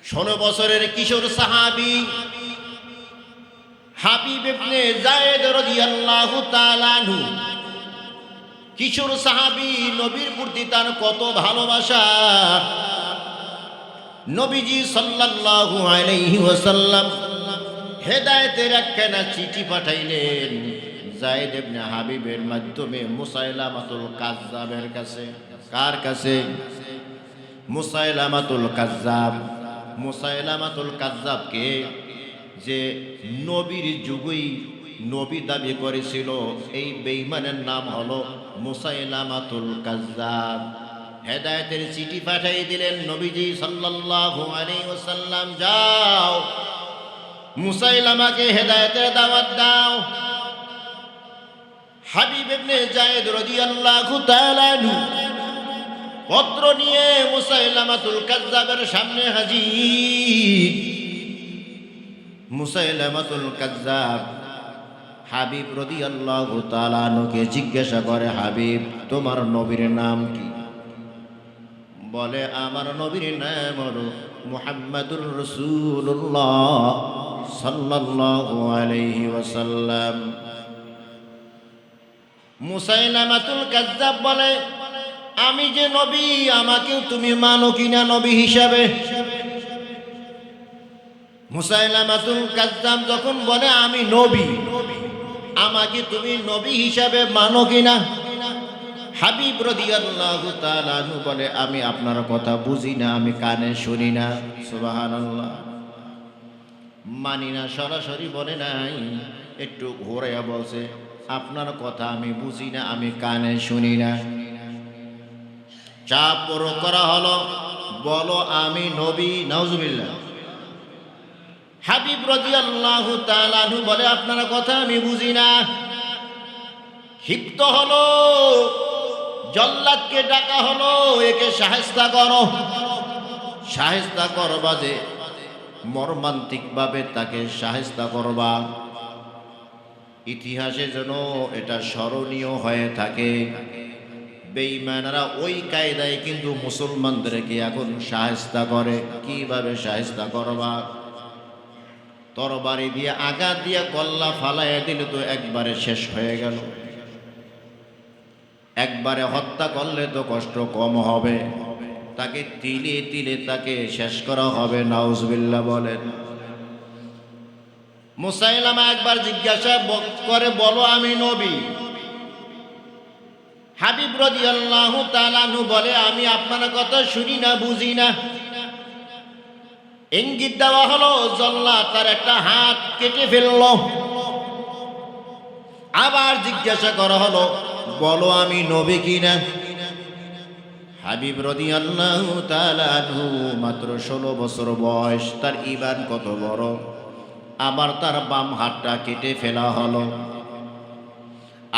16 বছরের কিশোর সাহাবী হাবিব ইবনে যায়েদ রাদিয়াল্লাহু তাআলা আনহু। কিশোর সাহাবী, নবীর প্রতি তার কত ভালোবাসা। নবীজি সাল্লাল্লাহু আলাইহি ওয়াসাল্লাম হেদায়েতের একখানা চিঠি পাঠাইলেন যায়েদ ইবনে হাবিবের মাধ্যমে মুসাইলামাতুল কাজ্জাবের কাছে। কার কাছে? মুসাইলামাতুল কাজ্জাব। মুসাইলামাতুল কাজ্জাবকে যে নবীর যুগই নবী দাবি করেছিল, এই বেঈমানের নাম হলো মুসাইলামাতুল কাজ্জাব। হেদায়েতের চিঠি পাঠিয়ে দিলেন নবীজি সাল্লাল্লাহু আলাইহি ওয়াসাল্লাম, যাও মুসাইলামাকে হেদায়েতের দাওয়াত দাও। হাবিব ইবনে যায়েদ রাদিয়াল্লাহু তাআলা আনহু পত্র নিয়ে মুসাইলামাতুল কাজ্জাবের সামনে হাজির। মুসাইলামাতুল কাজ্জাব হাবিব রাদিয়াল্লাহু তাআলা আনহুকে জিজ্ঞাসা করে, হাবিব, তোমার নবীর নাম কি? বলে, আমার নবীর নাম হলো মুহাম্মাদুর রাসূলুল্লাহ সাল্লাল্লাহু আলাইহি ওয়াসাল্লাম। মুসাইলামাতুল কাজ্জাব বলে, আমি যে নবী, আমাকেও তুমি মানো কিনা নবী হিসাবে? মুসাইলামাতুল কাজ্জাব যখন বলে আমি নবী, আমাকে তুমি নবী হিসাবে মানো কিনা? হাবিব রাদিয়াল্লাহু তাআলা আনহু বলে, আমি আপনার কথা বুঝি না, আমি কানে শুনি না। সুবহানাল্লাহ। মানি না সরাসরি বলে নাই, একটু ঘোরাইয়া বলছে, আপনার কথা আমি বুঝি না, আমি কানে শুনি না। চাপ প্রয়োগ করা হলো, বলো আমি নবী। নাউজুবিল্লাহ। হাবিব রাদিয়াল্লাহু তাআলা আনহু বলে, আপনার কথা আমি বুঝি না। ক্ষিপ্ত হলো, জল্লাদকে ডাকা হলো, একে শায়েস্তা করো। শায়েস্তা করবা যে মর্মান্তিক ভাবে তাকে শায়েস্তা করবা, ইতিহাসে যেন এটা স্মরণীয় হয়ে থাকে। বেঈমানরা ওই কায়দায় কিন্তু মুসলমানদেরকে এখন শায়েস্তা করে। কিভাবে শায়েস্তা করবা? তরবারি দিয়ে আঘাত দিয়ে কল্লা ফালাইয়া দিলে তো একবারে শেষ হয়ে গেল। একবারে হত্যা করলে তো কষ্ট কম হবে, তাকে তিলে তিলে তাকে শেষ করা হবে। নাউজুবিল্লাহ বলেন। মুসাইলামা একবার জিজ্ঞাসা করে, বলো আমি নবী। হাবিব রাদিয়াল্লাহু তাআলা আনহু বলে, আমি আপনার কথা শুনি না, বুঝি না। ইঙ্গিত দেওয়া হলো, জল্লাদ তার একটা হাত কেটে ফেলল। আবার জিজ্ঞাসা করা হলো, বলো আমি নবী কিনা? হাবিব রাদিয়াল্লাহু তাআলা আনহু মাত্র 16 বছর বয়স, তার ঈমান কত বড়। আবার তার বাম হাতটা কেটে ফেলা হলো।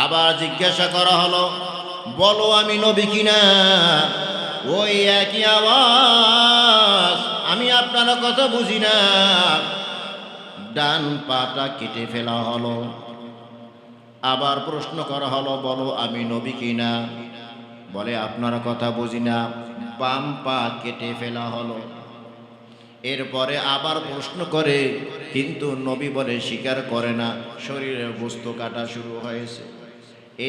আবার জিজ্ঞাসা করা হলো, বলো আমি নবী কিনা? ওই একই আওয়াজ, আমি আপনার কথা বুঝি না। ডান পাটা কেটে ফেলা হলো। আবার প্রশ্ন করা হলো, বলো আমি নবী কিনা? বলে, আপনার কথা বুঝি না। বাম পা কেটে ফেলা হলো। এরপরে আবার প্রশ্ন করে, কিন্তু নবী বলে স্বীকার করে না। শরীরের গোস্ত কাটা শুরু হয়েছে।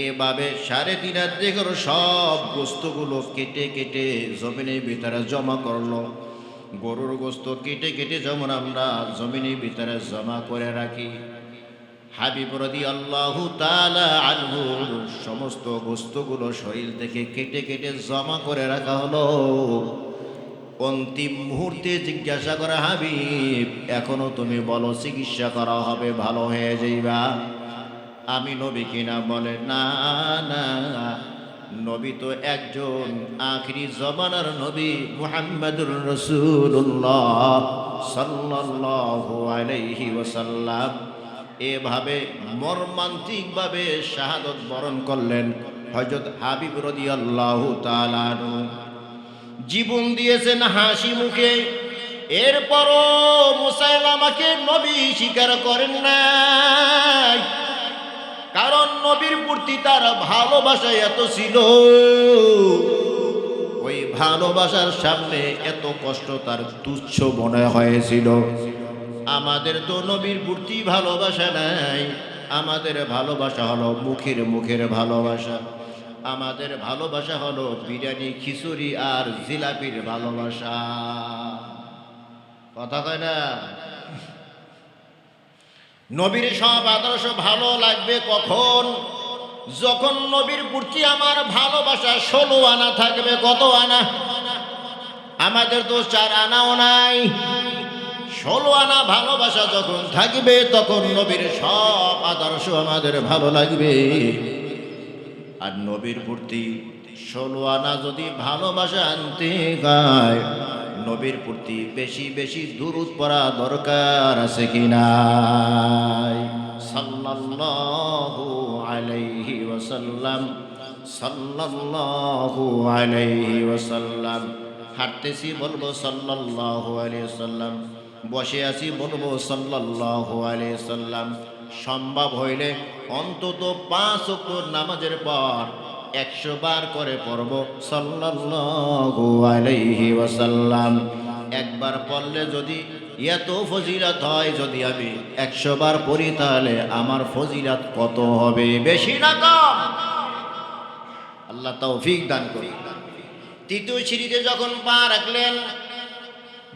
এভাবে 3.5 হাত দেখো সব গোস্তগুলো কেটে কেটে জমিনের ভিতরে জমা করলো। গরুর গোস্ত কেটে কেটে যেমন আমরা জমিনের ভিতরে জমা করে রাখি, হাবিব রাদিয়াল্লাহু তাআলা আনহুর সমস্ত গোস্তগুলো শরীর থেকে কেটে কেটে জমা করে রাখা হলো। অন্তিম মুহূর্তে জিজ্ঞাসা করা, হাবিব, এখনো তুমি বলো চিকিৎসা করা হবে, ভালো হয়ে যাইবা, আমি নবী কিনা? বলে, না না, নবী তো একজন, আখিরি জমানার নবী মুহাম্মাদুর রাসূলুল্লাহ সাল্লাল্লাহু আলাইহি ওয়াসাল্লাম। এভাবে মর্মান্তিকভাবে শাহাদত বরণ করলেন হযরত হাবিব রাদিয়াল্লাহু তাআলা আনহু। জীবন দিয়েছেন হাসি মুখে। এরপরও মুসাইলামাকে নবী স্বীকার করেন নাই, কারণ নবীর প্রতি তার ভালোবাসা এত ছিল। ওই ওই ভালোবাসার সামনে এত কষ্ট তার তুচ্ছ মনে হয়েছিল। আমাদের তো নবীর প্রতি ভালোবাসা নাই, আমাদের ভালোবাসা হলো মুখের ভালোবাসা। আমাদের ভালোবাসা হলো বিরিয়ানি, খিচুড়ি আর জিলাপির ভালোবাসা। কথা কয় না? নবীর সব আদর্শ ভালো লাগবে কখন? যখন নবীর প্রতি আমার ভালোবাসা 16 আনা থাকবে। কত আনা? আমাদের তো 4 আনাও নাই। 16 আনা ভালোবাসা যখন থাকবে তখন নবীর সব আদর্শ আমাদের ভালো লাগবে। আর নবীর প্রতি 16 আনা যদি ভালোবাসা আনতে গায়, নবীর প্রতি বেশি বেশি দুরূদ পড়া দরকার আছে কি নাই? সাল্লাল্লাহু আলাইহি ওয়াসাল্লাম, সাল্লাল্লাহু আলাইহি ওয়াসাল্লাম। হাঁটতেছি বলবো সাল্লাল্লাহু আলাইহি ওয়াসাল্লাম, বসে আছি বলবো সাল্লাল্লাহু আলাইহি ওয়াসাল্লাম। সম্ভব হইলে অন্তত 5 ওয়াক্ত নামাজের পর 100 বার করে পড়ব সাল্লাল্লাহু আলাইহি ওয়াসাল্লাম। একবার পড়লে যদি এত ফজিলত হয়, যদি আমি 100 বার পড়ি তাহলে আমার ফজিলত কত হবে? বেশি না কম? আল্লাহ তৌফিক দান করুন। তৃতীয় সিঁড়িতে যখন পা রাখলেন,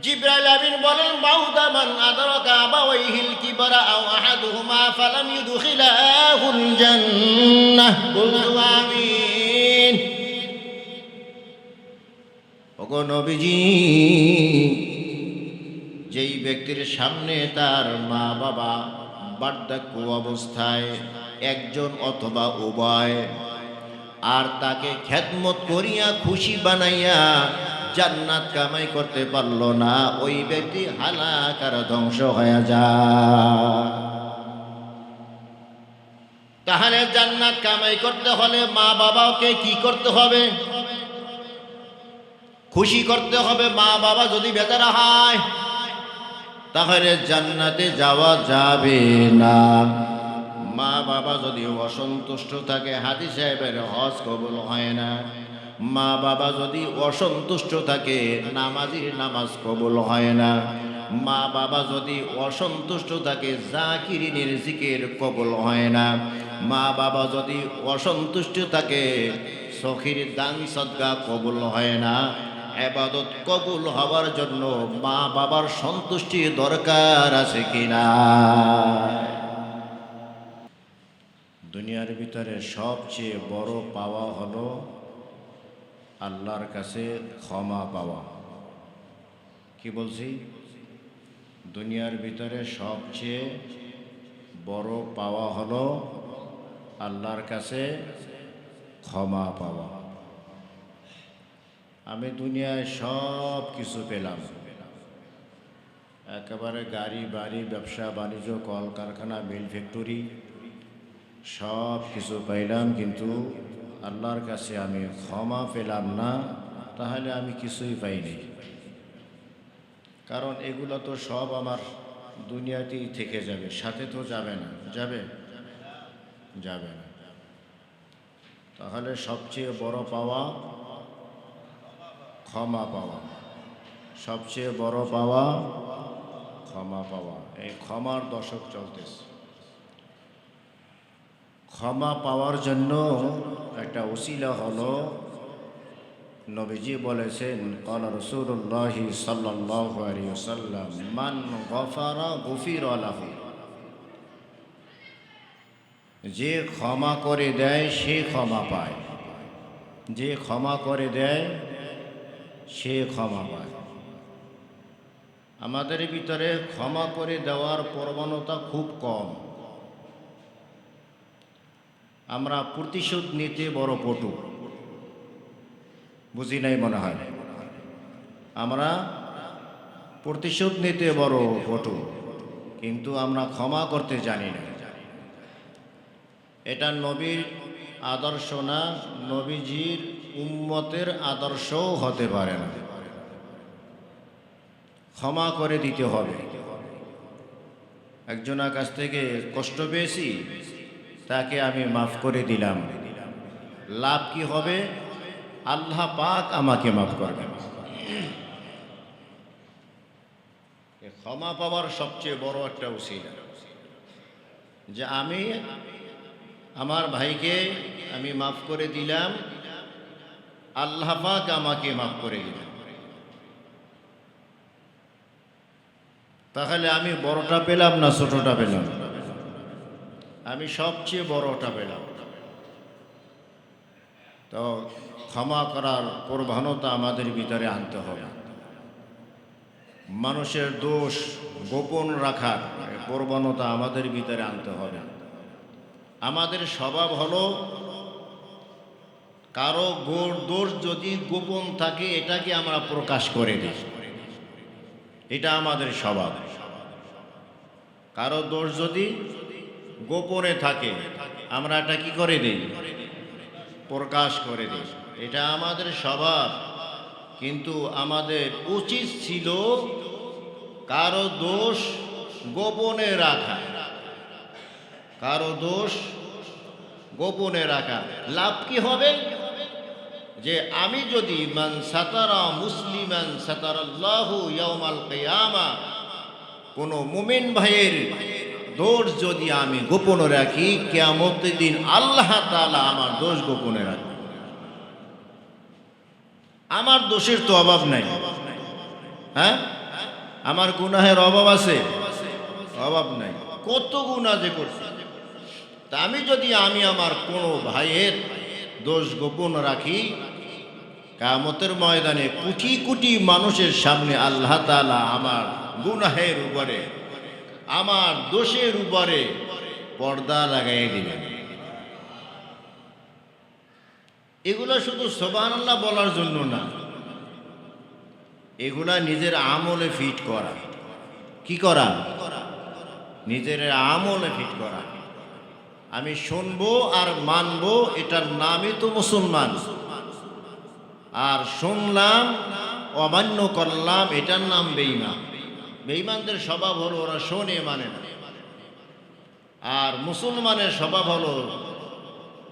জিবরাইল আমিন বলেন, বাউদা মান আদরাকা আবাওয়াইহিল কিবরা আও আহাদুহুমা ফালাম ইউদখিলাহুল জান্নাহ। বলতু আমিন। ওগো নবীজি, যেই ব্যক্তির সামনে তার মা বাবা বার্ধক্য অবস্থায়, একজন অথবা উভয়, আর তাকে খেদমত করিয়া খুশি বানাইয়া জান্নাত কামাই করতে পারল না, ওই ব্যক্তি হালাক আর ধ্বংস হয়ে যায়। তাহলে জান্নাত কামাই করতে হলে মা বাবাকে কি করতে হবে? খুশি করতে হবে। মা বাবা যদি বেচারা হয় তাহলে জান্নাতে যাওয়া যাবে না। মা বাবা যদি অসন্তুষ্ট থাকে, হাজী সাহেবের হজ কবুল হয় না। মা বাবা যদি অসন্তুষ্ট থাকে, নামাজির নামাজ কবুল হয় না। মা বাবা যদি অসন্তুষ্ট থাকে, জাকিরিনের জিকির কবুল হয় না। মা বাবা যদি অসন্তুষ্ট থাকে, সখীর দান সদকা কবুল হয় না। ইবাদত কবুল হওয়ার জন্য মা বাবার সন্তুষ্টি দরকার আছে কিনা? দুনিয়ার ভিতরে সবচেয়ে বড় পাওয়া হলো আল্লাহর কাছে ক্ষমা পাওয়া। কি বলছি? দুনিয়ার ভিতরে সবচেয়ে বড় পাওয়া হলো আল্লাহর কাছে ক্ষমা পাওয়া। আমি দুনিয়ায় সব কিছু পেলাম, একেবারে গাড়ি বাড়ি, ব্যবসা বাণিজ্য, কলকারখানা, মিল ফ্যাক্টরি সব কিছু পাইলাম, কিন্তু আল্লাহর কাছে আমি ক্ষমা পেলাম না, তাহলে আমি কিছুই পাইনি। কারণ এগুলো তো সব আমার দুনিয়াতেই থেকে যাবে, সাথে তো যাবে না। যাবে? যাবে না। তাহলে সবচেয়ে বড় পাওয়া ক্ষমা পাওয়া। সবচেয়ে বড় পাওয়া ক্ষমা পাওয়া। এই ক্ষমার দশক চলতেছে। ক্ষমা পাওয়ার জন্য একটা ওসিলা হলো, নবীজি বলেছেন, ক্বালা রাসূলুল্লাহি সাল্লাল্লাহু আলাইহি ওয়াসাল্লাম, মান গফারা গুফিরা লাহু। যে ক্ষমা করে দেয় সে ক্ষমা পায়। যে ক্ষমা করে দেয় সে ক্ষমা পায়। আমাদের ভিতরে ক্ষমা করে দেওয়ার প্রবণতা খুব কম। আমরা প্রতিশোধ নিতে বড় পটু। বুঝি নাই মনে হয়? আমরা প্রতিশোধ নিতে বড় পটু, কিন্তু আমরা ক্ষমা করতে জানি না। এটা নবীর আদর্শ না, নবীজির উম্মতের আদর্শও হতে পারে না। ক্ষমা করে দিতে হবে। একজনের কাছ থেকে কষ্ট পেয়েছি, তাকে আমি মাফ করে দিলাম। লাভ কি হবে? আল্লাহ পাক আমাকে মাফ করবেন। ক্ষমা পাওয়ার সবচেয়ে বড় একটা উসিলা যে আমি আমার ভাইকে আমি মাফ করে দিলাম, আল্লাহ পাক আমাকে মাফ করে দিলেন। তাহলে আমি বড়টা পেলাম না ছোটটা পেলাম? আমি সবচেয়ে বড়টা পেলাম। তো ক্ষমা করার প্রবণতা আমাদের ভিতরে আনতে হবে। মানুষের দোষ গোপন রাখার প্রবণতা আমাদের ভিতরে আনতে হবে। আমাদের স্বভাব হলো কারো দোষ যদি গোপন থাকে এটাকে আমরা প্রকাশ করে দিই, এটা আমাদের স্বভাব। কারো দোষ যদি গোপনে থাকে আমরা এটা কি করে দিই? প্রকাশ করে দিই, এটা আমাদের স্বভাব। কিন্তু আমাদের উচিত ছিল কারো দোষ গোপনে রাখা, কারো দোষ গোপনে রাখা। লাভ কি হবে? যে আমি যদি মান সাতারা মুসলিমান সাতারাল্লাহু ইয়াউমাল কিয়ামা, কোন মুমিন ভাইয়ের দোষ যদি আমি গোপনে রাখি, কিয়ামতের দিন আল্লাহ তাআলা আমার দোষ গোপনে রাখবে। আমার দোষের তো অভাব নাই, হ্যাঁ? আমার গুনাহের অভাব আছে? অভাব নাই। কত গুনাহ যে করছি। তা আমি যদি আমার কোনো ভাইয়ের দোষ গোপন রাখি, কিয়ামতের ময়দানে কোটি কোটি মানুষের সামনে আল্লাহ তাআলা আমার গুনাহের উপরে, আমার দোষের উপরে পর্দা লাগাই দিবেন। এগুলো শুধু সুবহানাল্লাহ বলার জন্য না, এগুলা নিজের আমলে ফিট করা। কি করা? নিজের আমলে ফিট করা। আমি শুনবো আর মানবো, এটার নামই তো মুসলমান। আর শুনলাম অমান্য করলাম, এটার নাম বেঈমান। বেঈমানদের স্বভাব হলো ওরা শোনে মানে না। আর মুসলমানের স্বভাব হলো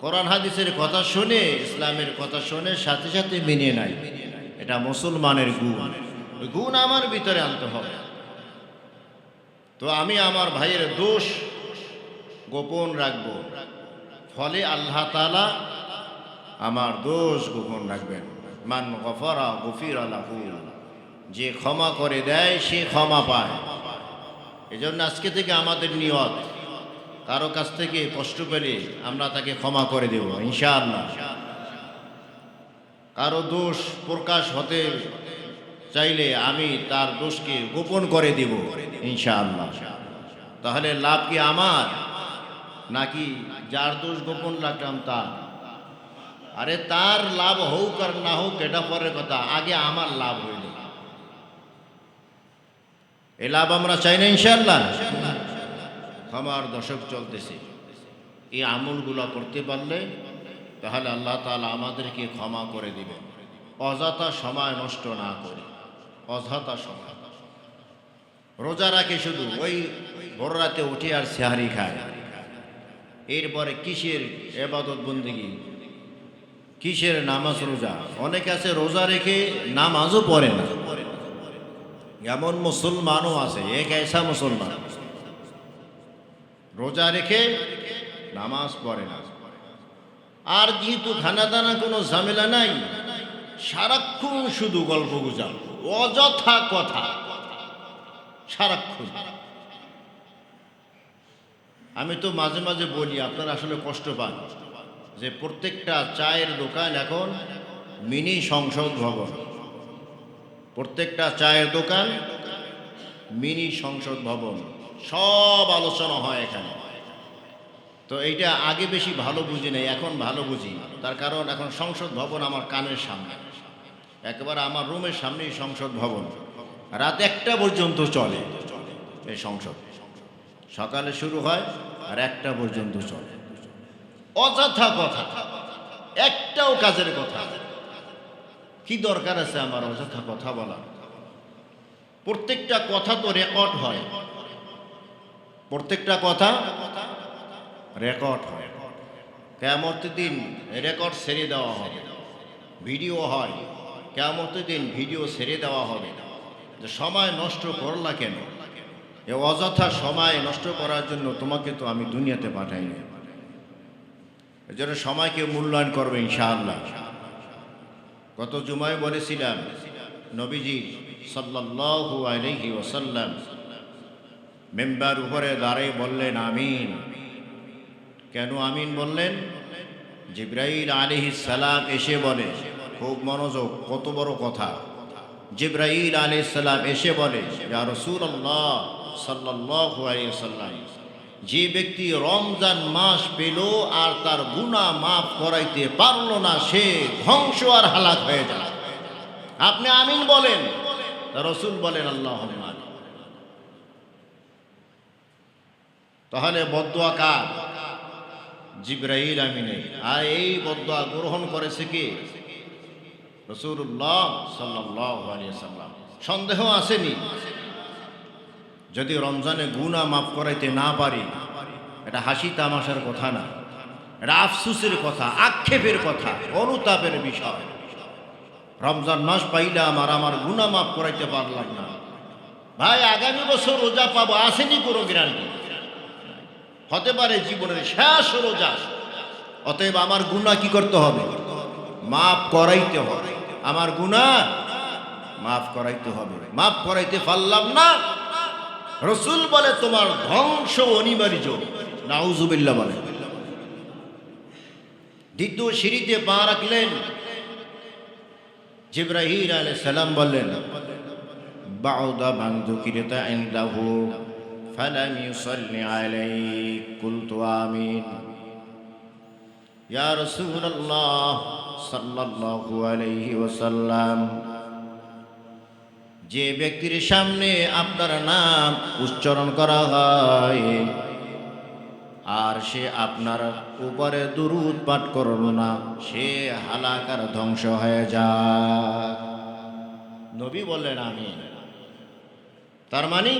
কোরআন হাদিসের কথা শুনে, ইসলামের কথা শুনে সাথে সাথে মেনে নেয়। এটা মুসলমানের গুণ। গুণ আমার ভিতরে আনতে হবে। তো আমি আমার ভাইয়ের দোষ গোপন রাখব, ফলে আল্লাহ তাআলা আমার দোষ গোপন রাখবেন। মান গফারা গফিরা লাহু, যে ক্ষমা করে দেয় সে ক্ষমা পায়। এজন্য আজকে থেকে আমাদের নিয়ত, কারো কাছ থেকে কষ্ট পেলে আমরা তাকে ক্ষমা করে দেব ইনশাআল্লাহ। কারো দোষ প্রকাশ হতে চাইলে আমি তার দোষকে গোপন করে দেব ইনশাআল্লাহ। তাহলে লাভ কি আমার, নাকি যার দোষ গোপন রাখলাম তার? আরে তার লাভ হোক আর না হোক এটা পরের কথা, আগে আমার লাভ হইল। এ লাভ আমরা চাই না ইনশাআল্লাহ। ক্ষমার দশক চলতেছে, এই আমলগুলো করতে পারলে তাহলে আল্লাহ তাআলা আমাদেরকে ক্ষমা করে দিবেন। অযথা সময় নষ্ট না করে, অযথা সময়। রোজা রাখে শুধু ওই ভোর রাতে উঠে আর সেহারি খায়, এরপরে কিসের ইবাদত বন্দেগী, কিসের নামাজ রোজা? অনেকে আছে রোজা রেখে নামাজও পড়ে না, এমন মুসলমানও আছে। এক ऐसा মুসলমান রোজা রেখে নামাজ পড়ে না। আর যেহেতু খানা দানা কোনো ঝামেলা নাই, সারাক্ষণ শুধু গল্প গুজব, অযথা কথা সারাক্ষণ। আমি তো মাঝে মাঝে বলি, আপনারা আসলে কষ্ট পান, যে প্রত্যেকটা চায়ের দোকান এখন মিনি সংসদ ভবন। প্রত্যেকটা চায়ের দোকান মিনি সংসদ ভবন, সব আলোচনা হয় এখানে। তো এইটা আগে বেশি ভালো বুঝি নাই, এখন ভালো বুঝি। তার কারণ এখন সংসদ ভবন আমার কানের সামনে, একেবারে আমার রুমের সামনেই সংসদ ভবন। রাত 1টা পর্যন্ত চলে এই সংসদ, সকালে শুরু হয় আর 1টা পর্যন্ত চলে। অযথা কথা, একটাও কাজের কথা। কি দরকার আছে আমার অযথা কথা বলা? প্রত্যেকটা কথা তো রেকর্ড হয়, প্রত্যেকটা কথা রেকর্ড হয়। কিয়ামতের দিন রেকর্ড ছেড়ে দেওয়া হবে। ভিডিও হয়, কিয়ামতের দিন ভিডিও ছেড়ে দেওয়া হবে যে সময় নষ্ট করলা কেন, এ অযথা সময় নষ্ট করার জন্য তোমাকে তো আমি দুনিয়াতে পাঠাইনি। এই জন্য সময়কে মূল্যায়ন করবে ইনশাআল্লাহ। গত জুমায় বলেছিলাম নবীজি সাল্লাল্লাহু আলাইহি ওয়াসাল্লাম মেম্বার উপরে দাঁড়িয়ে বললেন আমিন। কেন আমিন বললেন? জিবরাইল আলাইহিস সালাম এসে বলে, খুব মনোযোগ, কত বড় কথা। জিবরাইল আলাইহিস সালাম এসে বলে, ইয়া রাসূলুল্লাহ সাল্লাল্লাহু আলাইহি ওয়াসাল্লাম, যে ব্যক্তি রমজান মাস পেল আর তার গুনাহ মাফ করাইতে পারল না, সে ধ্বংস আর হালাক হয়ে যায়। আপনি আমিন বলেন। রাসূল বলেন আল্লাহুম্মা। তাহলে বদদুয়া কার? জিবরাইল আমিনের। আর এই বদদুয়া গ্রহণ করেছে কি? রাসূলুল্লাহ সাল্লাল্লাহু আলাইহি ওয়াসাল্লাম। সন্দেহ আসেনি? যদি রমজানে গুনাহ মাফ করাইতে না পারি, এটা হাসি তামাশার কথা না, এটা আফসোসের কথা, আক্ষেপের কথা, অনুতাপের বিষয়। রমজান মাস পাইলাম আর আমার গুনাহ মাফ করাইতে পারলাম না, ভাই আগামী বছর রোজা পাবো, আসেনি কোনো গ্যারান্টি। হতে পারে জীবনের শেষ রোজা। অতএব আমার গুনাহ কি করতে হবে? মাফ করাইতে হবে। আমার গুনাহ মাফ করাইতে হবে। মাফ করাইতে পারলাম না, রাসূল বলে তোমার ধ্বংস অনিবার্য। নাউজুবিল্লাহ বলে। দ্বিতীয় সিঁড়িতে পা রাখলেন, জিবরাইল আলাইহিস সালাম বললেন, বাউদা মান যুকিরতা ইনদাহু ফালাম ইউসাল্লি আলাইক কুলতু আমিন। ইয়া রাসূলুল্লাহ সাল্লাল্লাহু আলাইহি ওয়াসাল্লাম, যে ব্যক্তির সামনে আপনার নাম উচ্চারণ করা হয় আর সে আপনার উপরে দুরূদ পাঠ করল না, সে হালাক আর ধ্বংস হয়ে যায়। নবী বললেন আমিন। তার মানে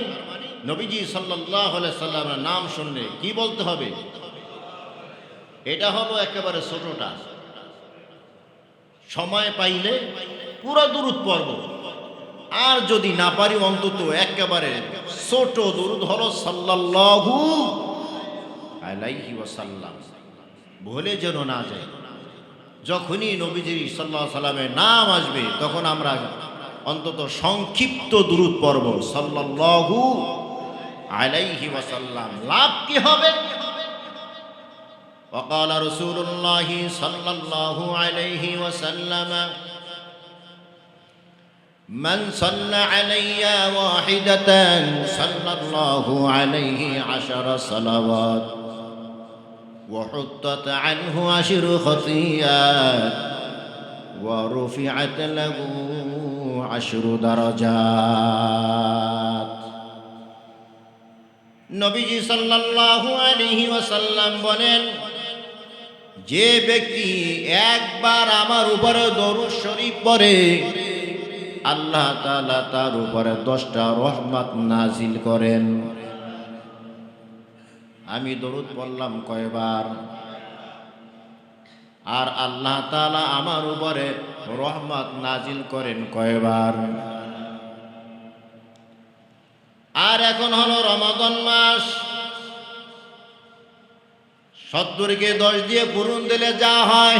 নবীজি সাল্লাল্লাহু আলাইহি সাল্লামের নাম শুনলে কি বলতে হবে? এটা হলো একেবারে ছোটটা। সময় পাইলে পুরো দুরূদ পড়ব, আর যদি না পারি অন্তত একেবারে ছোট দুরূদ হলো সাল্লাল্লাহু আলাইহি ওয়াসাল্লাম। ভুলে যেন না যায়। যখনই নবীজি সাল্লাল্লাহু আলাইহি সাল্লামের নাম আসবে তখন আমরা অন্তত সংক্ষিপ্ত দুরূদ পড়ব, সাল্লাল্লাহু আলাইহি ওয়াসাল্লাম। লাভ কি হবে? وقال رسول الله صلى الله عليه وسلم من صلى علي واحدة صلى الله عليه 10 صلوات وحطت عنه 10 خطيئات ورفعت له 10 درجات। নবীজি সাল্লাল্লাহু আলাইহি ওয়াসাল্লাম বলেন, যে ব্যক্তি একবার আমার উপরে দরুদ শরীফ পড়ে, আল্লাহ তাআলা তার উপরে 10টা রহমত নাজিল করেন। আমি দরুদ পড়লাম কয়বার? আর আল্লাহ তাআলা আমার উপরে রহমত নাজিল করেন কয়বার? আর এখন হলো রমাদান মাস। 70কে 10 দিয়ে পূরণ দিলে যা হয়,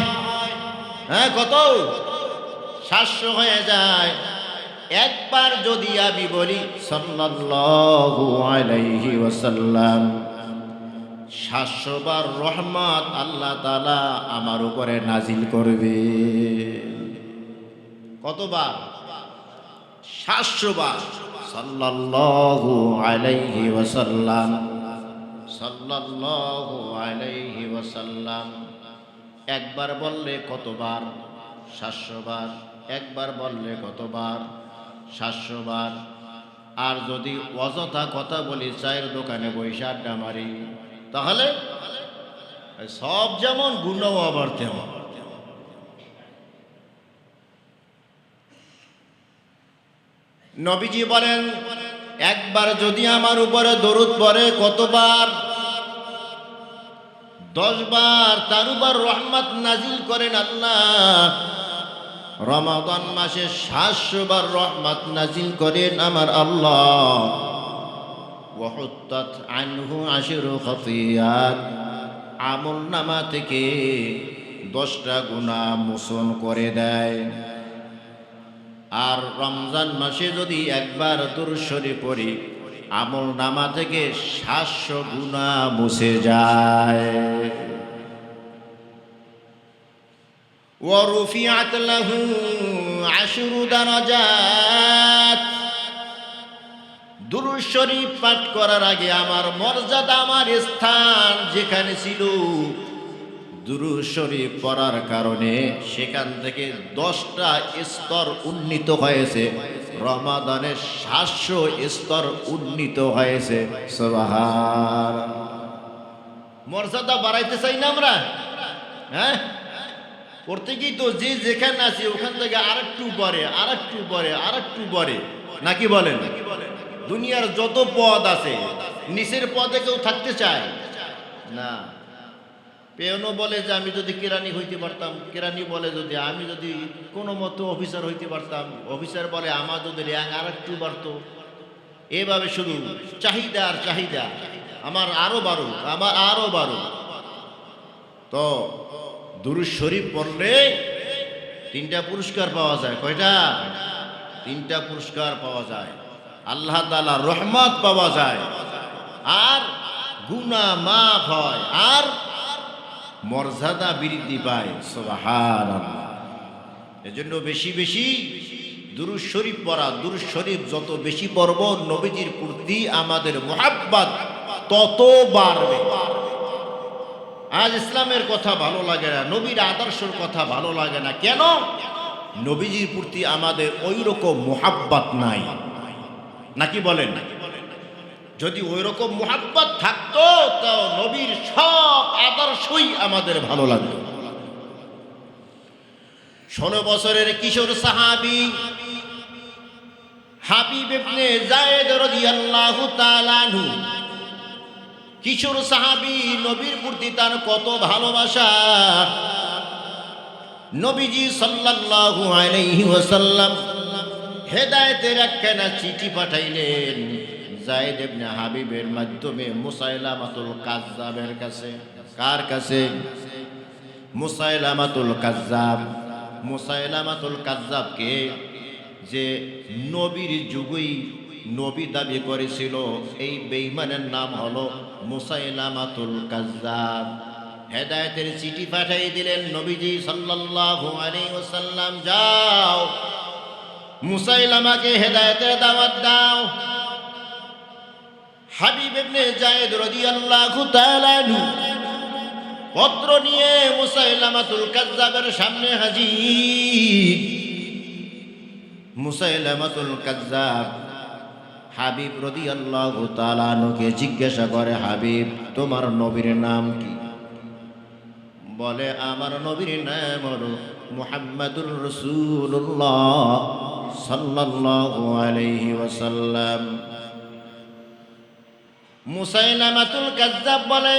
হ্যাঁ কত? 700 হয়ে যায়। একবার যদি আমি বলি সাল্লাল্লাহু আলাইহি ওয়াসাল্লাম, 700 বার রহমত আল্লাহ তাআলা আমার উপরে নাজিল করবে। কতবার? 700 বার। সাল্লাল্লাহু আলাইহি ওয়াসাল্লাম, সাল্লাল্লাহু আলাইহি ওয়াসাল্লাম। একবার বললে কতবার? 700 বার। একবার বললে কতবার? 700 বার। আর যদি অযথা কথা বলি, চায়ের দোকানে বসে আড্ডা মারি, তাহলে সব যেমন গুণও আবার তেমন। নবীজি বলেন, একবার যদি আমার উপরে দরুদ পড়ে কতবার? 10 বার। তার উপর রহমত নাজিল করেন আল্লাহ। রমাদান মাসে 700 বার রহমত নাজিল করেন আমার আল্লাহ। ওয়াহুত্তাত আনহু আশরু খতিয়াত, আমল নামা থেকে 10টা গুনাহ মোচন করে দেয়। আর রমজান মাসে যদি একবার দুরূদ শরীফ পড়ি, আমল নামা থেকে 700 গুনাহ মুছে যায়। ওয়ারুফিআত লাহু 10 দারাজাত, দুরূদ শরীফ পাঠ করার আগে আমার মর্যাদা, আমার স্থান যেখানে ছিল, দুরূদ শরীফ পড়ার কারণে সেখান থেকে 10টা স্তর উন্নীত হয়েছে। রমাদানে 700 স্তর উন্নীত হয়েছে। সুবহানাল্লাহ। মর্যাদা বাড়াইতে চাই না আমরা? হ্যাঁ, করতে কি তো যে যেখানে আছি ওখান থেকে আরেকটু পরে, আরেকটু পরে, আরেকটু পরে, নাকি বলেন? দুনিয়ার যত পদ আছে, নিচের পদে কেউ থাকতে চায় না। পেয়নও বলে যে আমি যদি কেরানি হইতে পারতাম, কেরানি বলে যদি আমি যদি কোনো মতো অফিসার হইতে পারতাম, অফিসার বলে আমার যদি র্যাঙ্ক আর একটু বাড়তো। এভাবে শুধু চাহিদা আর চাহিদা, আমার আরো বাড়ুক, আমার আরো বাড়ুক। তো দুরূদ শরীফ পড়লে 3টা পুরস্কার পাওয়া যায়। কয়টা? 3টা পুরস্কার পাওয়া যায়। আল্লাহ তাআলার রহমত পাওয়া যায়, আর গুনাহ মাফ হয়, আর মর্যাদা বৃদ্ধি পায়। সুবহানাল্লাহ। এজন্য বেশি বেশি দুরূদ শরীফ পড়া, দুরূদ শরীফ যত বেশি পড়ব, নবীজির প্রতি আমাদের মুহাব্বত তত বাড়বে। আজ ইসলামের কথা ভালো লাগে না, নবীর আদর্শের কথা ভালো লাগে না। কেন? নবীজির প্রতি আমাদের ওই রকম মুহাব্বত নাই, নাকি বলেন? যদি ওই রকম মুহাব্বত থাকতো তো নবীর সব আদর্শই আমাদের ভালো লাগতো। 16 বছরের কিশোর সাহাবী হাবিব ইবনে যায়েদ রাদিয়াল্লাহু তাআলা আনহু, কিশোর সাহাবী, নবীর প্রতি তার কত ভালোবাসা। নবীজি সাল্লাল্লাহু আলাইহি ওয়াসাল্লাম হেদায়েতের একখানা চিঠি পাঠাইলেন যায়েদ ইবনে হাবিবের মাধ্যমে মুসাইলামাতুল কাযযাবের কাছে। কার কাছে? মুসাইলামাতুল কাযযাব। মুসাইলামাতুল কাযযাবকে যে নবীর যুগই নবী দাবি করেছিল, এই বেঈমানের নাম হলো মুসাইলামাতুল কাযযাব। হেদায়েতের চিঠি পাঠিয়ে দিলেন নবীজি সাল্লাল্লাহু আলাইহি ওয়াসাল্লাম, যাও মুসাইলামাকে হেদায়েতের দাওয়াত দাও। হাবিব ইবনে যায়েদ রাদিয়াল্লাহু তাআলা আনহু পত্র নিয়ে মুসাইলামাতুল কাযযাবের সামনে হাজির। মুসাইলামাতুল কাযযাব হাবিব রাদিয়াল্লাহু তাআলা আনহুকে জিজ্ঞাসা করে, হাবিব, তোমার নবীর নাম কি? বলে, আমার নবীর নাম হলো মুহাম্মাদুর রাসূলুল্লাহ সাল্লাল্লাহু আলাইহি ওয়াসাল্লাম। মুসাইলামাতুল কাযযাব বলে,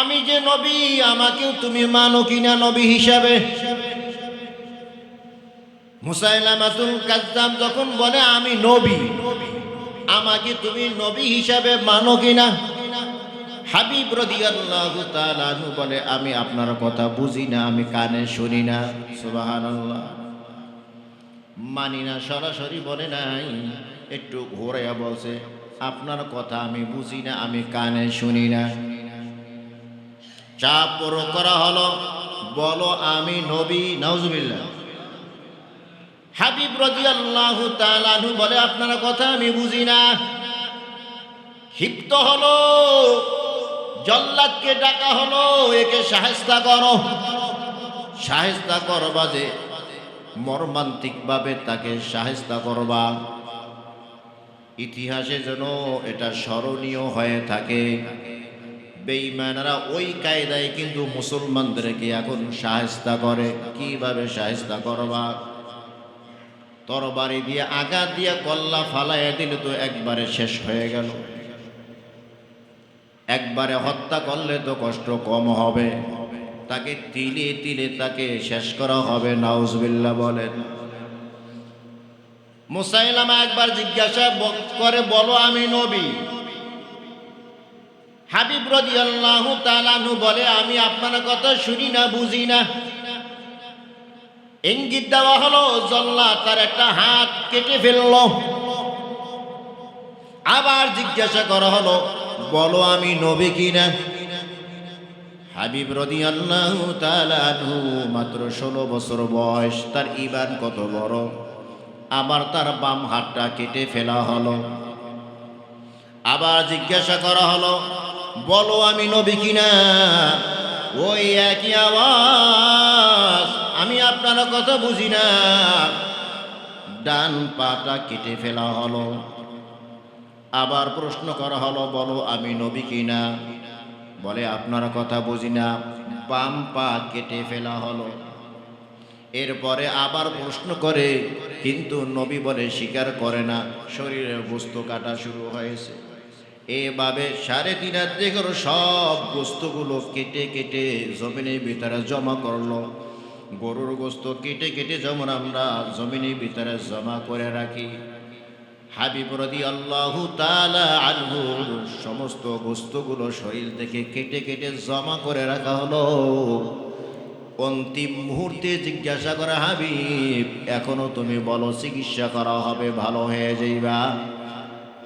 আমি যে নবী, আমাকেও তুমি মানো কিনা নবী হিসাবে? মুসাইলামাতুল কাযযাব যখন বলে আমি নবী, আমাকে তুমি নবী হিসাবে মানো কিনা? হাবিব রাদিয়াল্লাহু তাআলা আনহু বলে, আমি আপনার কথা বুঝি না, আমি কানে শুনি না। সুবহানাল্লাহ। মানি না সরাসরি বলে নাই, একটু ঘোরাইয়া বলছে, আপনার কথা আমি বুঝি না, আমি কানে শুনি না। চাপ প্রয়োগ করা হলো, বলো আমি নবী। নাউজুবিল্লাহ। হাবিব রাদিয়াল্লাহু তাআলা আনহু বলে, আপনার কথা আমি বুঝি না। ক্ষিপ্ত হলো, জল্লাদকে ডাকা হলো, একে শায়েস্তা করো। শায়েস্তা করবা যে মর্মান্তিক ভাবে তাকে শায়েস্তা করবা, ইতিহাসে যেন এটা স্মরণীয় হয়ে থাকে। বেঈমানরা ওই কায়দায় কিন্তু মুসলমানদেরকে এখন শায়েস্তা করে। কিভাবে শায়েস্তা করবা? তরবারি দিয়ে আঘাত দিয়ে কল্লা ফালাইয়া দিলে তো একবারে শেষ হয়ে গেল। একবারে হত্যা করলে তো কষ্ট কম হবে, তাকে তিলে তিলে তাকে শেষ করা হবে। নাউজুবিল্লাহ বলেন। মুসাইলামা একবার জিজ্ঞাসা করে, বলো আমি নবী? হাবিব রাদিয়াল্লাহু তাআলা আনহু বলে, আমি আপনার কথা শুনি না, বুঝি না। ইঙ্গিত দেওয়া হলো, জল্লাদ তার একটা হাত কেটে ফেলল। আবার জিজ্ঞাসা করা হলো, বলো আমি নবী কিনা? হাবিব রাদিয়াল্লাহু তাআলা আনহু মাত্র 16 বছর বয়স, তার ঈমান কত বড়। আবার তার বাম হাতটা কেটে ফেলা হলো। আবার জিজ্ঞাসা করা হলো, বলো আমি নবী কিনা? ওই একই আওয়াজ, আমি আপনার কথা বুঝি না। ডান পাটা কেটে ফেলা হলো। আবার প্রশ্ন করা হলো, বলো আমি নবী কিনা? বলে আপনার কথা বুঝি না। বাম পা কেটে ফেলা হলো। এরপরে আবার প্রশ্ন করে, কিন্তু নবী বলে স্বীকার করে না। শরীরের গোস্ত কাটা শুরু হয়েছে। এভাবে 3.5 হাত থেকে সব গোস্তগুলো কেটে কেটে জমিনের ভিতরে জমা করলো। গরুর গোস্ত কেটে কেটে যেমন আমরা জমিনের ভিতরে জমা করে রাখি, হাবিব রাদিয়াল্লাহু তাআলা আনহুর সমস্ত গোস্তগুলো শরীর থেকে কেটে কেটে জমা করে রাখা হলো। অন্তিম মুহূর্তে জিজ্ঞাসা করা, হাবিব এখনো তুমি বলো চিকিৎসা করা হবে, ভালো হয়ে যাইবা,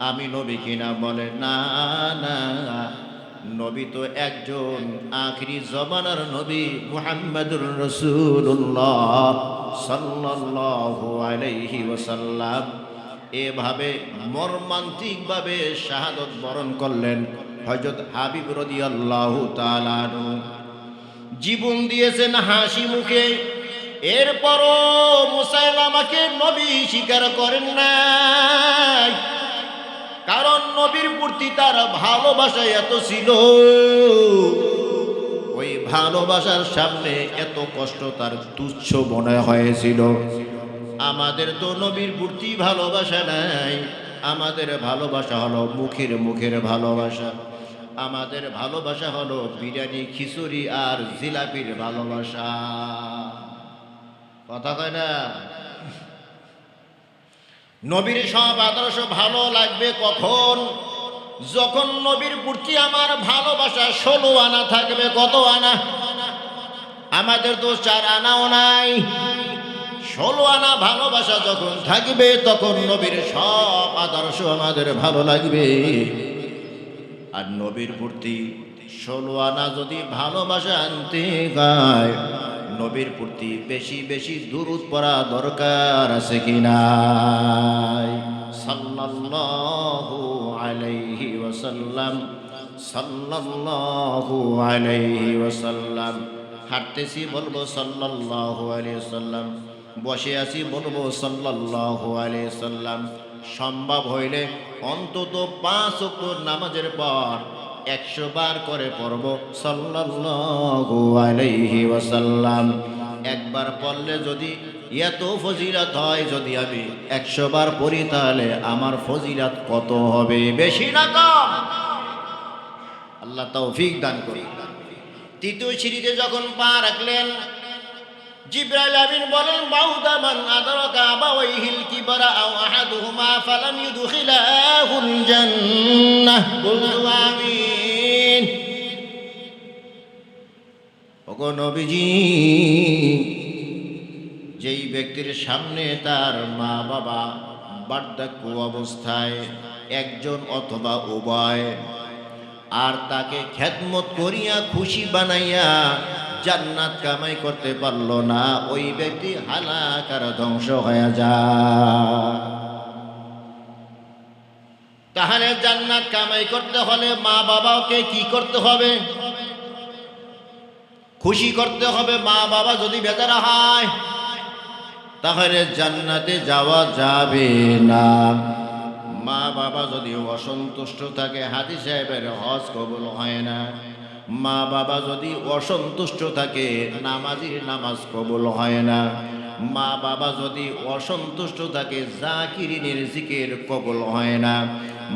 আমি নবী কিনা? বলে না না, নবী তো একজন, আখিরি জমানার নবী মুহাম্মদুর রাসূলুল্লাহ সাল্লাল্লাহু আলাইহি ওয়াসাল্লাম। এভাবে মর্মান্তিকভাবে শাহাদত বরণ করলেন হযরত হাবিব রাদিয়াল্লাহু তাআলা আনহু। জীবন দিয়েছেন হাসি মুখে। এরপরও মুসাইলামাকে নবী স্বীকার করেন নাই, কারণ নবীর প্রতি তার ভালোবাসা এত ছিল। ওই ভালোবাসার সামনে এত কষ্ট তার তুচ্ছ মনে হয়েছিল। আমাদের তো নবীর প্রতি ভালোবাসা নাই। আমাদের ভালোবাসা হলো মুখের মুখের ভালোবাসা। আমাদের ভালোবাসা হলো বিরিয়ানি, খিচুড়ি আর জিলাপির ভালোবাসা। কথা কয় না? নবীর সব আদর্শ ভালো লাগবে কখন? যখন নবীর প্রতি আমার ভালোবাসা 16 আনা থাকবে। কত আনা? আমাদের তো 4 আনাও নাই। 16 আনা ভালোবাসা যখন থাকবে, তখন নবীর সব আদর্শ আমাদের ভালো লাগবে। আর নবীর প্রতি 16 আনা যদি ভালোবাসা আনতে গায়, নবীর প্রতি বেশি বেশি দুরূদ পড়া দরকার আছে কি নাই? সাল্লাল্লাহু আলাইহি ওয়াসাল্লাম, সাল্লাল্লাহু আলাইহি ওয়াসাল্লাম। হাঁটতেছি বলবো সাল্লাল্লাহু আলাইহি ওয়াসাল্লাম, বসে আছি বলবো সাল্লাল্লাহু আলাইহি ওয়াসাল্লাম। সম্ভব হইলে অন্তত 5 ওয়াক্ত নামাজের পর 100 বার করে পড়ব সাল্লাল্লাহু আলাইহি ওয়াসাল্লাম। একবার পড়লে যদি এত ফজিলত হয়, যদি আমি 100 বার পড়ি, তাহলে আমার ফজিলত কত হবে? বেশি না কম? আল্লাহ তৌফিক দান করুন। তৃতীয় সিঁড়িতে যখন পা রাখলেন, জিবরাইল আমিন বলেন, বাউদা মান আদরাকা আবাওয়াইহিল কিবরা আও আহাদুহুমা ফালাম ইউদখিলাহুল জান্নাহ। বলতু আমিন। ওগো নবীজি, যেই ব্যক্তির সামনে তার মা বাবা বার্ধক্য অবস্থায়, একজন অথবা উভয়, আর তাকে খেদমত করিয়া খুশি বানাইয়া জান্নাত কামাই করতে পারল না, ওই ব্যক্তি হালাক আর ধ্বংস হয়ে যায়। তাহলে জান্নাত কামাই করতে হলে মা বাবাকে কি করতে হবে? খুশি করতে হবে। মা বাবা যদি বেচারা হয়, তাহলে জান্নাতে যাওয়া যাবে না। মা বাবা যদি অসন্তুষ্ট থাকে, হাজী সাহেবের হজ কবুল হয় না। মা বাবা যদি অসন্তুষ্ট থাকে, নামাজির নামাজ কবুল হয় না। মা বাবা যদি অসন্তুষ্ট থাকে, জাকিরিনের জিকির কবুল হয় না।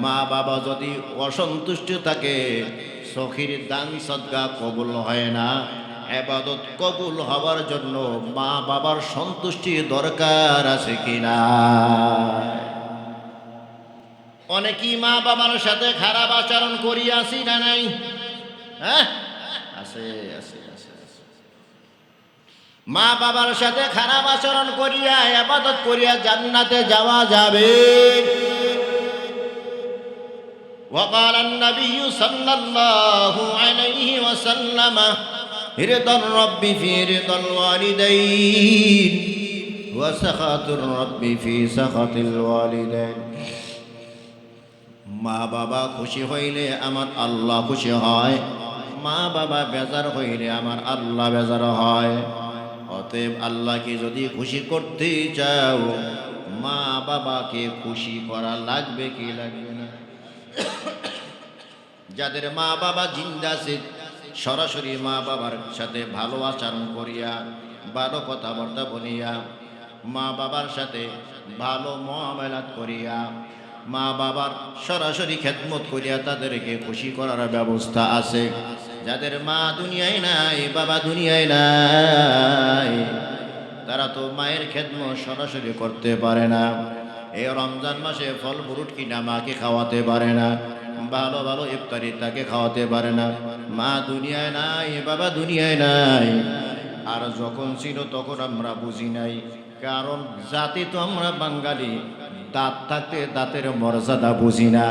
মা বাবা যদি অসন্তুষ্ট থাকে, সখীর দান সদকা কবুল হয় না। ইবাদত কবুল হওয়ার জন্য মা বাবার সন্তুষ্টি দরকার আছে কিনা? অনেকেই মা বাবার সাথে খারাপ আচরণ করিয়াছি না নাই? হ্যাঁ, আছে আছে আছে আছে। মা বাবার সাথে খারাপ আচরণ করিয়া ইবাদত করিয়া জান্নাতে যাওয়া যাবে। وقال النبي صلى الله عليه وسلم رضا الرب في رضا الوالدين وسخط الرب في سخط الوالدين। মা বাবা খুশি হইলে আমার আল্লাহ খুশি হয়, মা বাবা বেজার হইলে আমার আল্লাহ বেজার হয়। অতএব আল্লাহকে যদি খুশি করতে চাও, মা বাবাকে খুশি করা লাগবে কি লাগবে না? যাদের মা বাবা জিন্দা আছে, সরাসরি মা বাবার সাথে ভালো আচরণ করিয়া, ভালো কথাবার্তা বলিয়া, মা বাবার সাথে ভালো মুআমালাত করিয়া, মা বাবার সরাসরি খেদমত করিয়া তাদেরকে খুশি করার ব্যবস্থা আছে। যাদের মা দুনিয়ায় নাই, বাবা দুনিয়ায় নাই, তারা তো মায়ের খেদমত সরাসরি করতে পারে না। এই রমজান মাসে ফল ফ্রুট কিনা মাকে খাওয়াতে পারে না, ভালো ভালো ইফতারি তাকে খাওয়াতে পারে না। মা দুনিয়ায় নাই, বাবা দুনিয়ায় নাই। আর যখন ছিল তখন আমরা বুঝি নাই, কারণ জাতি তো আমরা বাঙালি, দাঁত থাকতে দাঁতের মর্যাদা বুঝি না।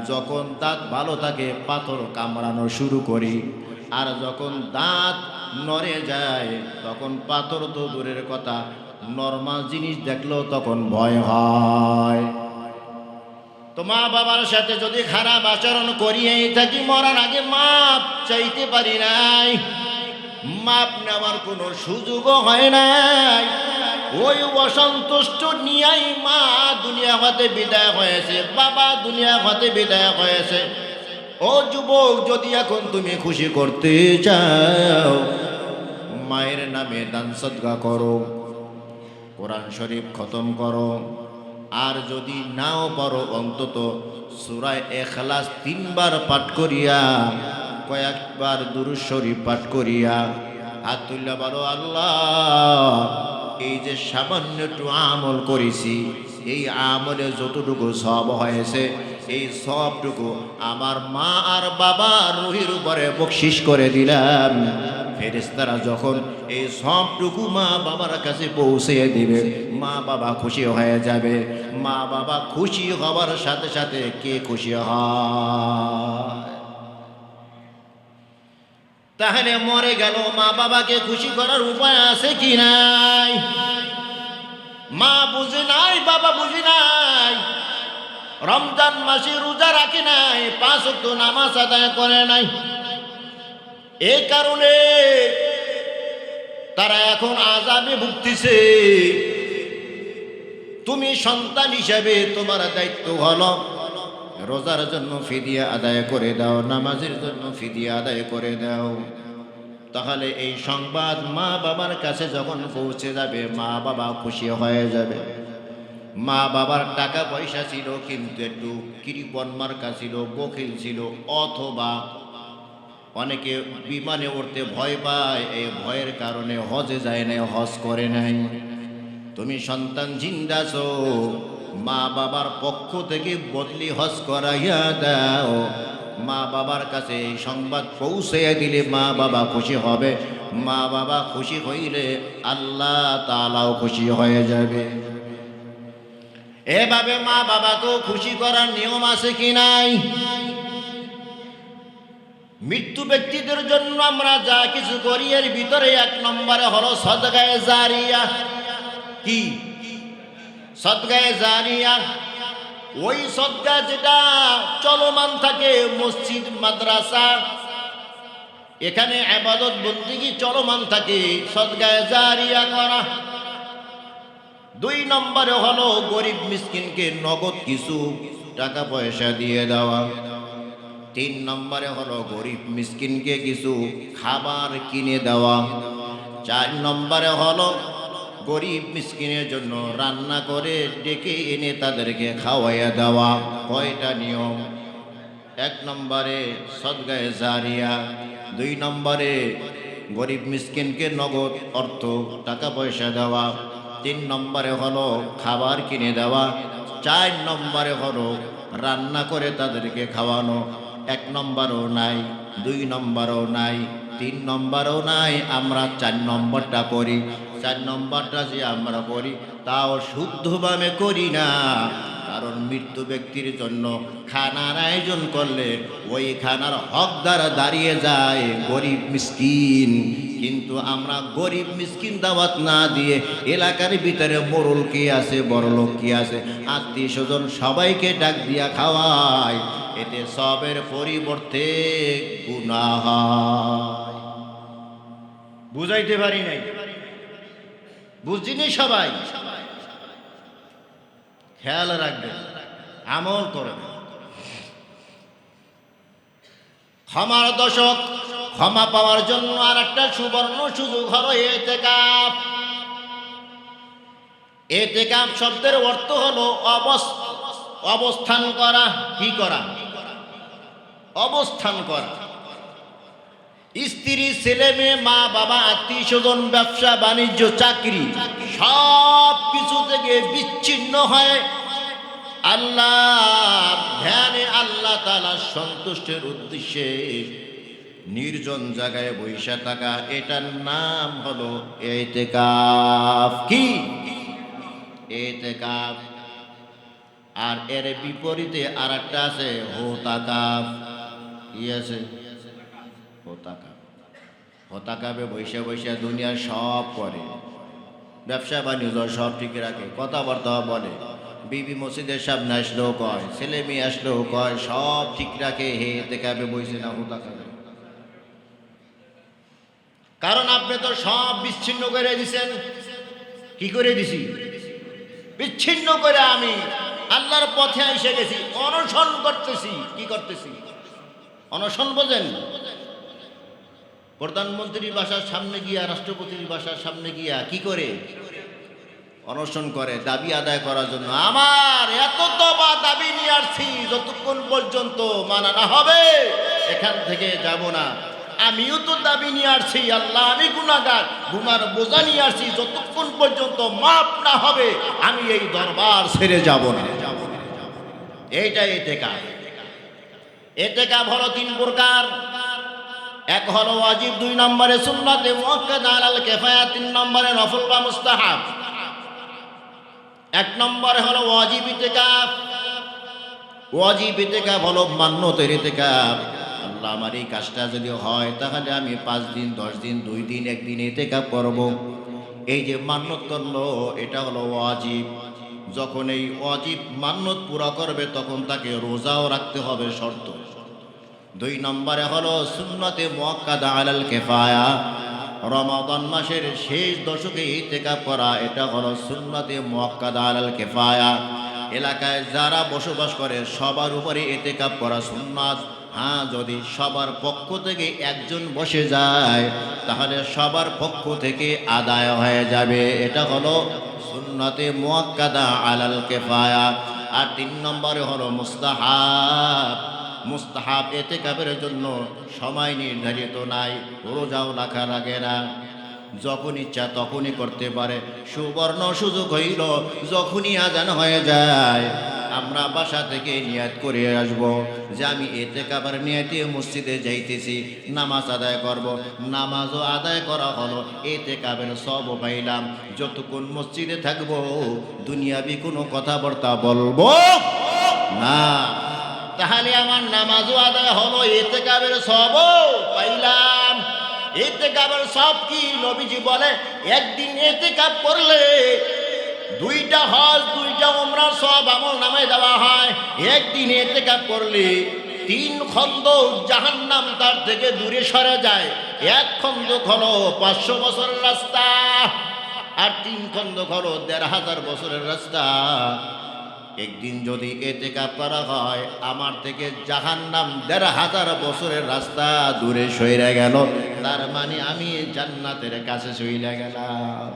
যখন দাঁত ভালো থাকে পাথর কামড়ানো শুরু করি, আর যখন দাঁত নড়ে যায় তখন পাথর তো দূরের কথা, নরমাল জিনিস দেখলেও তখন ভয় হয়। তো মা বাবার সাথে যদি খারাপ আচরণ করিয়েই থাকি, মরার আগে মাপ চাইতে পারি নাই, মাপ নেওয়ার কোনো সুযোগও হয় নাই। ওই অসন্তুষ্ট নিয়াই মা দুনিয়া হতে বিদায় হয়েছে, বাবা দুনিয়া হতে বিদায় হয়েছে। ও যুবক, যদি এখন তুমি খুশি করতে চাও, মায়ের নামে দান সদকা করো, কোরআন শরীফ খতম করো। আর যদি নাও পারো, অন্তত সূরা ইখলাস 3 বার পাঠ করিয়া, কয়েকবার দুরূদ শরীফ পাঠ করিয়া হাত তুলে বলো, আল্লাহ এই যে সামান্য একটু আমল করেছি, এই আমলে যতটুকু সওয়াব হয়েছে, এই সবটুকু আমার মা আর বাবার রুহির উপরে বকশিশ করে দিলাম। ফেরেশতারা যখন এই সবটুকু মা বাবার কাছে পৌঁছে দিবে, মা বাবা খুশি হয়ে যাবে। মা বাবা খুশি হওয়ার সাথে সাথে কে খুশি হয়? তাহলে মরে গেল, মা বাবাকে খুশি করার উপায় আছে কি নাই? মা বুঝে নাই, বাবা বুঝে নাই, রমজান মাসে রোজা রাখে নাই, 5 ওয়াক্ত নামাজ আদায় করে নাই। এই কারণে তারা এখন আযাবে ভুগতেছে। তুমি সন্তান হিসেবে তোমার দায়িত্ব হলো রোজার জন্য ফিদিয়া আদায় করে দাও, নামাজের জন্য ফিদিয়া আদায় করে দাও। তাহলে এই সংবাদ মা বাবার কাছে যখন পৌঁছে যাবে, মা বাবা খুশি হয়ে যাবে। মা বাবার টাকা পয়সা ছিল কিন্তু একটু কৃপণ মার্কা ছিল, বখিল ছিল, অথবা অনেকে বিমানে উঠতে ভয় পায়, এই ভয়ের কারণে হজে যায় নাই, হজ করে নাই। তুমি সন্তান জিন্দা আছো, মা বাবার পক্ষ থেকে বদলি হজ করাইয়া দাও। মা বাবার কাছে এই সংবাদ পৌঁছে দিলে মা বাবা খুশি হবে। মা বাবা খুশি হইলে আল্লাহ তাআলাও খুশি হয়ে যাবে। এভাবে মা বাবাকেও খুশি করার নিয়ম আছে কি নাই? মৃত্যু ব্যক্তিদের জন্য আমরা যা কিছু করি, এর ভিতরে 1 নম্বরে হলো সদকায়ে জারিয়া। কি সদকায়ে জারিয়া? ওই সদকা যেটা চলমান থাকে, মসজিদ মাদ্রাসা, এখানে ইবাদত বন্দেগী চলমান থাকে, সদকায়ে জারিয়া করা। 2 নম্বরে হলো গরিব মিসকিনকে নগদ কিছু টাকা পয়সা দিয়ে দেওয়া। 3 নম্বরে হলো গরিব মিসকিনকে কিছু খাবার কিনে দেওয়া। 4 নম্বরে হলো গরিব মিসকিনের জন্য রান্না করে ডেকে এনে তাদেরকে খাওয়াইয়া দেওয়া। কয়টা নিয়ম? 1 নম্বরে সদকায়ে জারিয়া, 2 নম্বরে গরিব মিসকিনকে নগদ অর্থ টাকা পয়সা দেওয়া, 3 নম্বরে হলো খাবার কিনে দেওয়া, 4 নম্বরে হলো রান্না করে তাদেরকে খাওয়ানো। 1 নম্বরও নাই, 2 নম্বরও নাই, 3 নম্বরও নাই, আমরা 4 নম্বরটা করি। 4 নম্বরটা যে আমরা করি তাও শুদ্ধভাবে করি না, কারণ মৃত্যু ব্যক্তির জন্য খানার আয়োজন করলে ওই খানার হকদার দাঁড়িয়ে যায় গরিব মিসকিন। কিন্তু আমরা গরিব মিসকিন দাওয়াত না দিয়ে এলাকার ভিতরে মোড়ল কি আছে, বড়লোক কি আছে, আত্মীয় স্বজন সবাইকে ডাক দিয়া খাওয়াই, এতে সবের পরিবর্তে গুনাহ হয়। বুঝাইতে পারি নাই? বুঝিনি সবাই? খেয়াল রাখবেন, আমল করবেন। ক্ষমার দশক, ক্ষমা পাওয়ার জন্য আর একটা সুবর্ণ সুযোগ হলো ইতিকাফ। ইতিকাফ শব্দের অর্থ হলো অবস্থান করা। কি করা? অবস্থান করা। স্ত্রী, ছেলে মেয়ে, মা বাবা, আত্মীয় স্বজন, ব্যবসা বাণিজ্য, চাকরি, সব কিছু থেকে বিচ্ছিন্ন হয়ে আল্লাহ ধ্যানে, আল্লাহ তাআলার সন্তুষ্টের উদ্দেশ্যে নির্জন জায়গায় বসে থাকা, এটার নাম হলো ইতিকাফ। কি? ইতিকাফ। আর এর বিপরীতে আর একটা আছে হোতাকাফ। কি আছে? হোতাকাফ। হোতাকাফে বসে বসে দুনিয়ার সব করে, ব্যবসা বাণিজ্য সব ঠিক রাখে, কথাবার্তা বলে, বিবি মসজিদের সামনে আসলেও কয়, ছেলে মেয়ে আসলেও কয়, সব ঠিক রাখে। হে ইতিকাফে বসে না হোতাকাফে? কারণ আপনি তো সব বিচ্ছিন্ন করে দিছেন। কি করে দিছি? বিচ্ছিন্ন করে আমি আল্লাহর পথে এসে গেছি, অনশন করতেছি। কি করতেছি? অনশন বোঝেন? প্রধানমন্ত্রীর বাসার সামনে গিয়া, রাষ্ট্রপতির বাসার সামনে গিয়া কি করে? অনশন করে, দাবি আদায় করার জন্য। আমার এত দফা দাবি নিয়ে আসছি, যতক্ষণ পর্যন্ত মানা না হবে এখান থেকে যাব না। আমিও তো দাবি নিয়ে আসছি, আল্লাহ আমি গুনাহগার, গুনার বোঝা নিয়ে আসছি, যতক্ষণ পর্যন্ত মাপ না হবে আমি এই দরবার ছেড়ে যাব না। এইটাই ইতিকাফ। ইতিকাফ হলো 3 প্রকার। এক হলো ওয়াজিব, 2 নম্বরে সুন্নাতে মুআক্কাদা আলাল কিফায়া, 3 নম্বরে নফল বা মুস্তাহাব। 1 নম্বরে হলো ওয়াজিব ইতিকাফ। ওয়াজিব ইতিকাফ হলো মান্যতের ইতিকাফ। আল্লাহ আমার এই কাজটা যদি হয় তাহলে আমি 5 দিন, 10 দিন, 2 দিন, 1 দিন ইতিকাফ করব। এই যে মান্যত করলো, এটা হলো ওয়াজিব। যখন এই ওয়াজিব মান্যত পুরা করবে তখন তাকে রোজাও রাখতে হবে, শর্ত। 2 নম্বরে হলো সুন্নতে মুআক্কাদা আলাল কিফায়া, রমাদান মাসের শেষ দশকে ইতিকাফ করা, এটা হলো সুন্নতে মুআক্কাদা আলাল কিফায়া। এলাকায় যারা বসবাস করে সবার উপরে ইতিকাফ করা সুন্নাত। হ্যাঁ, যদি সবার পক্ষ থেকে একজন বসে যায় তাহলে সবার পক্ষ থেকে আদায় হয়ে যাবে, এটা হলো সুন্নতে মুআক্কাদা আলাল কিফায়া। আর 3 নম্বরে হলো মুস্তাহাব। মুস্তাহাব ইতিকাফের জন্য সময় নির্ধারিত নাই, রোজাও রাখা লাগে না, যখন ইচ্ছা তখনই করতে পারে। সুবর্ণ সুযোগ হইল যখনই আজান হয়ে যায় আমরা বাসা থেকে নিয়াত করে আসব যে আমি ইতিকাফের নিয়তে মসজিদে যাইতেছি, নামাজ আদায় করব। নামাজও আদায় করা হলো, ইতিকাফের সওয়াব পাইলাম। যতক্ষণ মসজিদে থাকবো দুনিয়াবি কোনো কথাবার্তা বলবো না, তাহলে আমার নামাজও আদায় হলো, ইতিকাফের সওয়াবও পাইলাম। ইতিকাফের সওয়াব কি? নবীজি বলে একদিন ইতিকাফ করলে 2টা হজ, 2টা উমরার সওয়াব আমল নামায় দেওয়া হয়। একদিন ইতিকাফ করলে 3 খন্দক জাহান্নাম তার থেকে দূরে সরে যায়। 1 খন্দক হলো 500 বছরের রাস্তা, আর 3 খন্দক হলো 1500 বছরের রাস্তা। একদিন যদি ইতিকাফ করা হয় আমার থেকে জাহান্নাম 1500 বছরের রাস্তা দূরে সরে গেল, তার মানে আমি জান্নাতের কাছে চলে গেলাম।